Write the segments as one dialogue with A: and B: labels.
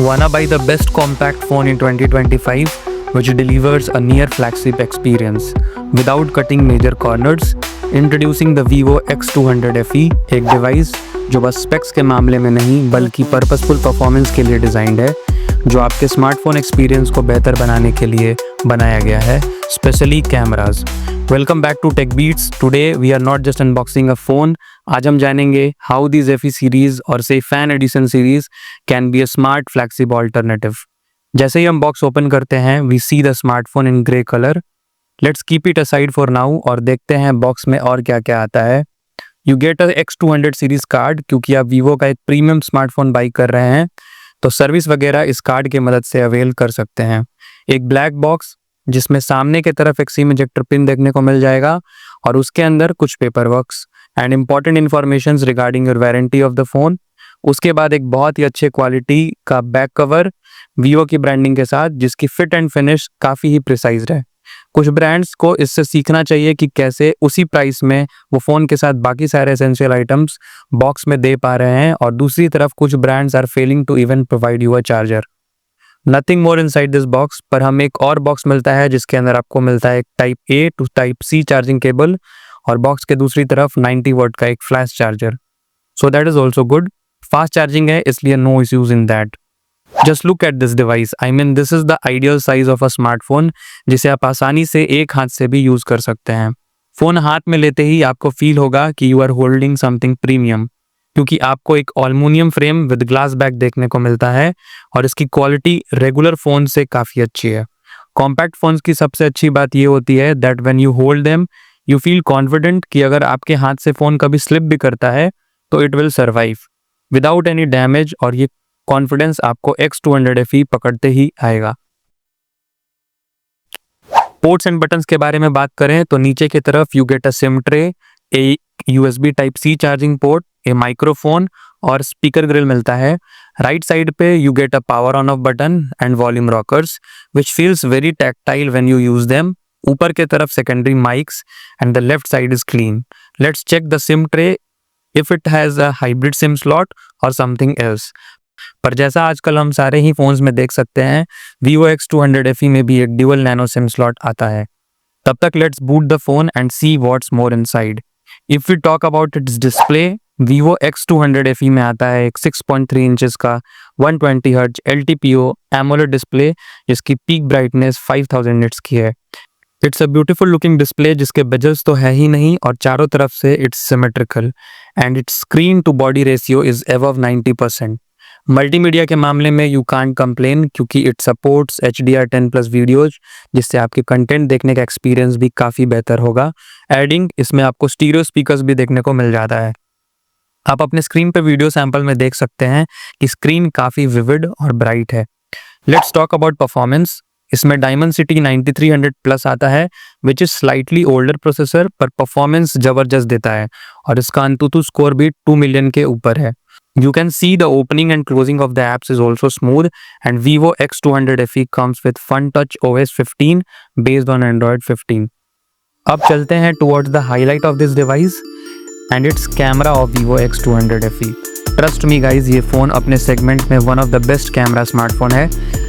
A: Wanna buy the best compact phone in 2025, which delivers a near flagship experience without cutting major corners? Introducing the Vivo X200 FE, एक device जो बस specs के मामले में नहीं बल्कि पर्पसफुल परफॉर्मेंस के लिए डिज़ाइंड है, जो आपके स्मार्टफोन एक्सपीरियंस को बेहतर बनाने के लिए बनाया गया है, specially cameras. Welcome back to tech beats. Today we are not just unboxing a phone. आज हम जानेंगे हाउ दिस एफई सीरीज और से fan edition series can be a smart flagship alternative. जैसे ही हम बॉक्स ओपन करते हैं, we see the smartphone in grey colour. Let's keep it aside for now और देखते हैं बॉक्स में और क्या क्या आता है। You get a X200 series card, क्योंकि आप वीवो का एक प्रीमियम स्मार्टफोन बाई कर रहे हैं तो सर्विस वगैरह इस कार्ड की मदद से अवेल कर सकते हैं। एक ब्लैक बॉक्स जिसमें सामने की तरफ एक सिम इजेक्टर पिन देखने को मिल जाएगा और उसके अंदर कुछ paper works and important information regarding your warranty of the phone. उसके बाद एक बहुत ही अच्छे क्वालिटी का बैक कवर वीवो की ब्रांडिंग के साथ, जिसकी फिट एंड फिनिश काफ़ी ही प्रिसाइज है। कुछ ब्रांड्स को इससे सीखना चाहिए कि कैसे उसी प्राइस में वो फ़ोन के साथ बाकी सारे एसेंशियल आइटम्स बॉक्स में दे पा रहे हैं, और दूसरी तरफ कुछ brands are failing to even provide you a charger. Nothing more inside this box, पर हमें एक और बॉक्स मिलता है जिसके अंदर आपको मिलता है एक type A to type C charging cable, और बॉक्स के दूसरी तरफ 90 वॉट का एक flash charger. So that is also good. Fast charging है, इसलिए no issues in that. Just look at this device. I mean this is the ideal size of a smartphone, जिसे आप आसानी से एक हाथ से भी यूज कर सकते हैं। फोन हाथ में लेते ही आपको फील होगा कि you are holding something premium, क्योंकि आपको एक aluminium frame with glass back देखने को मिलता है और इसकी क्वालिटी रेगुलर फोन से काफ़ी अच्छी है। कॉम्पैक्ट फोन्स की सबसे अच्छी बात ये होती है that when you hold them you feel confident कि अगर आपके हाथ से फ़ोन कभी स्लिप भी करता है तो it will survive without any damage, और ये कॉन्फिडेंस आपको X200 FE पकड़ते ही आएगा। पोर्ट्स एंड बटन्स के बारे में बात करें तो नीचे की तरफ you get a SIM tray, a USB type C charging port, a microphone और स्पीकर ग्रिल मिलता है। राइट साइड पे you get a power on off button and volume rockers which feels very tactile when you use them. ऊपर के तरफ secondary mics and the left side is clean. Let's check the SIM tray if it has a hybrid SIM slot और something else. पर जैसा आजकल हम सारे ही phones में देख सकते हैं, Vivo X200 FE में भी एक ड्यूअल नैनो सिम स्लॉट आता है। तब तक let's boot the phone and see what's more inside. If we talk about its display, Vivo X200 FE में आता है एक 6.3 इंचेस का 120 हर्ट्ज LTPO AMOLED डिस्प्ले, जिसकी पीक ब्राइटनेस 5000 निट्स की है। It's a beautiful looking display जिसके bezels तो है ही नहीं, और चारों तरफ से it's symmetrical and it's screen to body ratio is above 90%। Multimedia के मामले में यू कांट कंप्लेन, क्योंकि इट सपोर्ट्स HDR10+ वीडियोज, जिससे आपके कंटेंट देखने का एक्सपीरियंस भी काफ़ी बेहतर होगा। एडिंग इसमें आपको स्टीरियो स्पीकर्स भी देखने को मिल जाता है। आप अपने स्क्रीन पे वीडियो सैंपल में देख सकते हैं कि स्क्रीन काफ़ी विविड और ब्राइट है। Let's talk about performance. इसमें Dimensity 9300+ आता है, which is slightly older processor, पर परफॉर्मेंस ज़बरदस्त देता है, और इसका AnTuTu स्कोर भी 2 मिलियन के ऊपर है। You can see the opening and closing of the apps is also smooth, and Vivo X200 FE comes with FunTouch OS 15 based on Android 15. अब चलते हैं towards the highlight of this device and its camera of Vivo X200 FE. Trust me guys, ये phone अपने segment में one of the best camera smartphone है,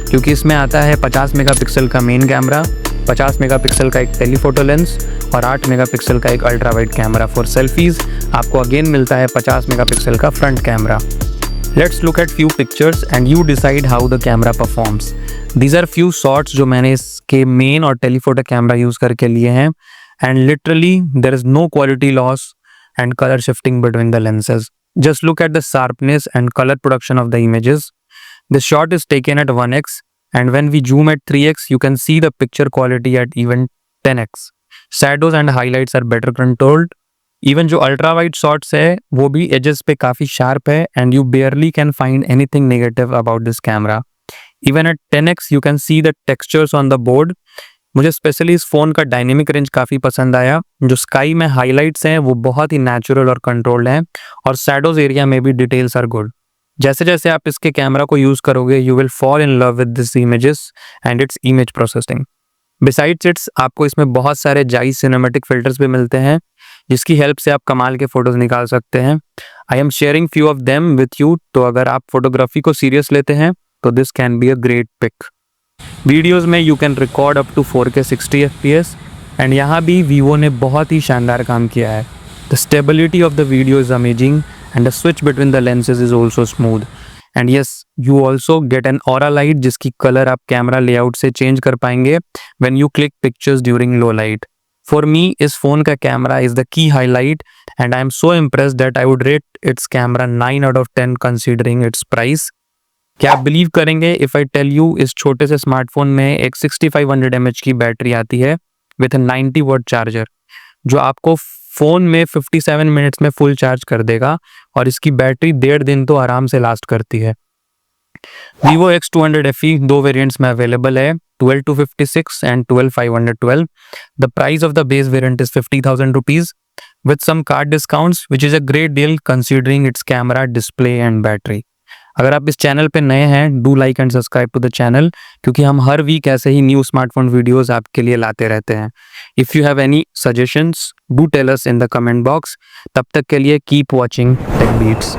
A: क्योंकि इसमें आता है 50 मेगापिक्सल का मेन कैमरा, 50 मेगापिक्सल का एक टेलीफोटो लेंस और 8 मेगापिक्सल का एक ultra wide camera for selfies. आपको अगेन मिलता है 50 मेगापिक्सल का front camera. Let's look at few pictures and you decide how the camera performs. These are few shots जो मैंने इसके मेन और टेलीफोटो कैमरा यूज़ करके लिए हैं, and literally there is no quality loss and colour shifting between the lenses. Just look at the sharpness and color production of the images. The shot is taken at 1x, and when we zoom at 3x, you can see the picture quality at even 10x. Shadows and highlights are better controlled. Even जो ultra wide shots है वो भी edges पे काफ़ी sharp है, and you barely can find anything negative about this camera. Even at 10x, you can see the textures on the board. मुझे specially इस phone का डायनेमिक रेंज काफ़ी पसंद आया। जो स्काई में हाइलाइट्स हैं वो बहुत ही नेचुरल और कंट्रोल्ड हैं, और शैडोज एरिया में भी डिटेल्स आर गुड। जैसे जैसे आप इसके कैमरा को यूज़ करोगे you will fall in love with this images and its image processing. Besides it's, आपको इसमें बहुत सारे जाइस सिनेमैटिक फिल्टर्स भी मिलते हैं, जिसकी हेल्प से आप कमाल के फ़ोटोज़ निकाल सकते हैं। I am sharing few of them with you, तो अगर आप फोटोग्राफी को सीरियस लेते हैं तो this can be a great pick. Videos में you can record up to 4K 60 FPS and यहाँ भी वीवो ने बहुत ही शानदार काम किया है। The stability of the video is amazing and the switch between the lenses is also smooth and yes you also get an aura light जिसकी colour आप कैमरा लेआउट से चेंज कर पाएंगे when you click pictures during low light. For me इस phone का camera is the key highlight and I am so impressed that I would rate it's camera 9 out of 10 considering it's price. क्या आप believe करेंगे if I tell you इस छोटे से smartphone में एक 6500 mAh की बैटरी आती है विथ 90 वॉट चार्जर जो आपको फ़ोन में 57 मिनट्स में फुल चार्ज कर देगा और इसकी बैटरी 1.5 दिन तो आराम से लास्ट करती है। Vivo X200 FE दो वेरिएंट्स में अवेलेबल है 12256 and 12512। The price of the base variant is 50,000 rupees with some card discounts which is a great deal considering its camera, display and battery। अगर आप इस चैनल पे नए हैं do like and subscribe to the channel क्योंकि हम हर week ऐसे ही new smartphone videos आपके लिए लाते रहते हैं। If you have any suggestions do tell us in the comment box. तब तक के लिए कीप वॉचिंग टेक बीट्स।